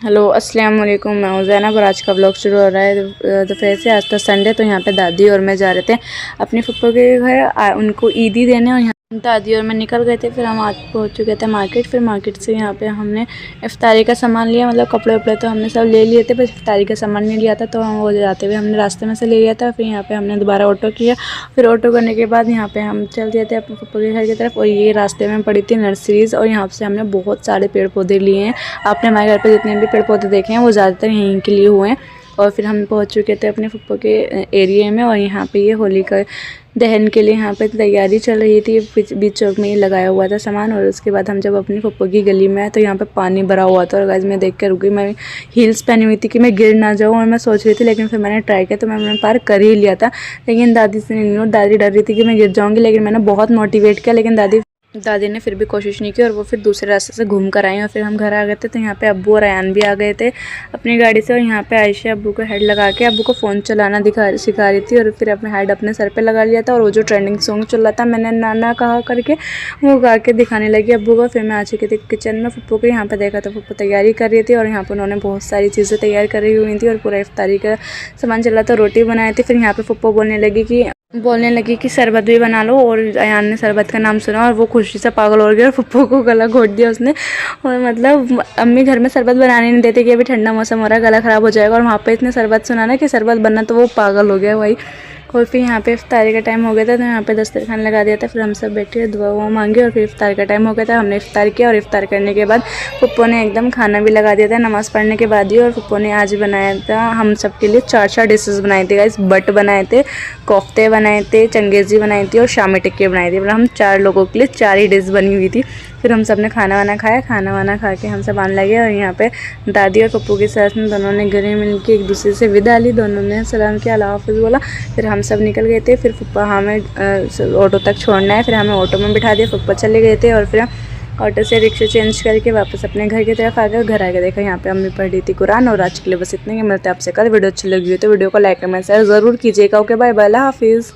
Hello अस्सलाम वालेकुम, मैं हूं ज़ैनब और आज का ब्लॉग शुरू हो रहा है दोपहर से। आज तो संडे, तो यहाँ पे दादी और मैं जा रहे थे अपने फुप्पो के घर उनको ईदी देने, और यहाँ दादी और मैं निकल गए थे। फिर हम आज पहुँच चुके थे मार्केट। फिर मार्केट से यहाँ पे हमने इफ्तारी का सामान लिया, मतलब कपड़े वपड़े तो हमने सब ले लिए थे, बस इफ्तारी का सामान नहीं लिया था। तो हम वो जाते हुए हमने रास्ते में से ले लिया था। फिर यहाँ पे हमने दोबारा ऑटो किया। फिर ऑटो करने के बाद यहाँ पे हम चल दिए थे अपने फुप्पो के घर की तरफ। और ये रास्ते में पड़ी थी नर्सरीज़, और यहाँ से हमने बहुत सारे पेड़ पौधे लिए हैं। आपने हमारे घर पर जितने भी पेड़ पौधे देखे हैं वो ज़्यादातर यहीं के लिए हुए हैं। और फिर हम पहुंच चुके थे अपने फुप्पो के एरिया में, और यहाँ पे ये होली का दहन के लिए यहाँ पे तैयारी चल रही थी। बीच चौक में ये लगाया हुआ था सामान। और उसके बाद हम जब अपनी फुप्पो की गली में आए तो यहाँ पे पानी भरा हुआ था। और गाइस मैं देख कर रुकी, मैं हील्स पहनी हुई थी कि मैं गिर ना जाऊँ, और मैं सोच रही थी, लेकिन फिर मैंने ट्राई किया तो मैंने पार कर ही लिया था। लेकिन दादी से नहीं, दादी डर रही थी कि मैं गिर जाऊँगी, लेकिन मैंने बहुत मोटिवेट किया, लेकिन दादी ने फिर भी कोशिश नहीं की, और वो फिर दूसरे रास्ते से घूम कर आई। और फिर हम घर आ गए थे। तो यहाँ पे अब्बू और अयान भी आ गए थे अपनी गाड़ी से। और यहाँ पे आयशा अब्बू को हेड लगा के अब्बू को फ़ोन चलाना सिखा रही थी, और फिर अपने हेड अपने सर पे लगा लिया था। और वो जो ट्रेंडिंग सॉन्ग चल रहा था, मैंने नाना कहा करके, वो गा के दिखाने लगी अब्बू को। फिर मैं आ चुकी थी किचन में। फुप्पो को यहाँ पे देखा तो फुप्पो तैयारी कर रही थी, और यहाँ पर उन्होंने बहुत सारी चीज़ें तैयार करी हुई थी, और पूरा इफ्तारी का सामान चल रहा था। रोटी बनाई थी। फिर यहाँ पे फुप्पो बोलने लगी कि शरबत भी बना लो। और अयान ने शरबत का नाम सुना और वो खुशी से पागल हो गया, और फुप्पो को गला घोट दिया उसने। और मतलब अम्मी घर में शरबत बनाने नहीं देते कि अभी ठंडा मौसम हो रहा है, गला ख़राब हो जाएगा। और वहाँ पे इतने शरबत सुना ना कि शरबत बनना, तो वो पागल हो गया भाई। और फिर यहाँ पे इफ्तारी का टाइम हो गया था, तो यहाँ पे दस्तरखान लगा दिया था। फिर हम सब बैठे दुआ मांगे, और फिर इफ्तार का टाइम हो गया था। हमने इफ्तार किया, और इफ्तार करने के बाद फुप्पो ने एकदम खाना भी लगा दिया था नमाज़ पढ़ने के बाद ही। और फुप्पो ने आज बनाया था हम सब के लिए 4 डिशेस बनाए थे गाइस। बट बनाए थे, कोफ्ते बनाए थे, चंगेज़ी बनाई थी, और शामी टिक्के बनाए थे। मतलब हम 4 लोगों के लिए 4 ही डिश बनी हुई थी। फिर हम सब ने खाना वाना खाया। खाना वाना खा के हम सब आने लगे, और यहाँ पे दादी और पप्पू के साथ में दोनों ने गले मिल के एक दूसरे से विदा ली। दोनों ने सलाम किया, अल्लाह हाफ़िज़ बोला। फिर हम सब निकल गए थे। फिर फुप्पा हमें ऑटो तक छोड़ना है, फिर हमें ऑटो में बिठा दिया। फुप्पा चले गए थे, और फिर ऑटो से रिक्शा चेंज करके वापस अपने घर की तरफ आ गए। घर आके देखा यहाँ पे अम्मी पढ़ रही थी कुरान। और आज के लिए बस इतने ही। मिलते हैं आपसे कल। वीडियो अच्छी लगी हो तो वीडियो को लाइक कमेंट शेयर ज़रूर कीजिएगा। ओके बाय बाय, अल्लाह हाफ़िज़।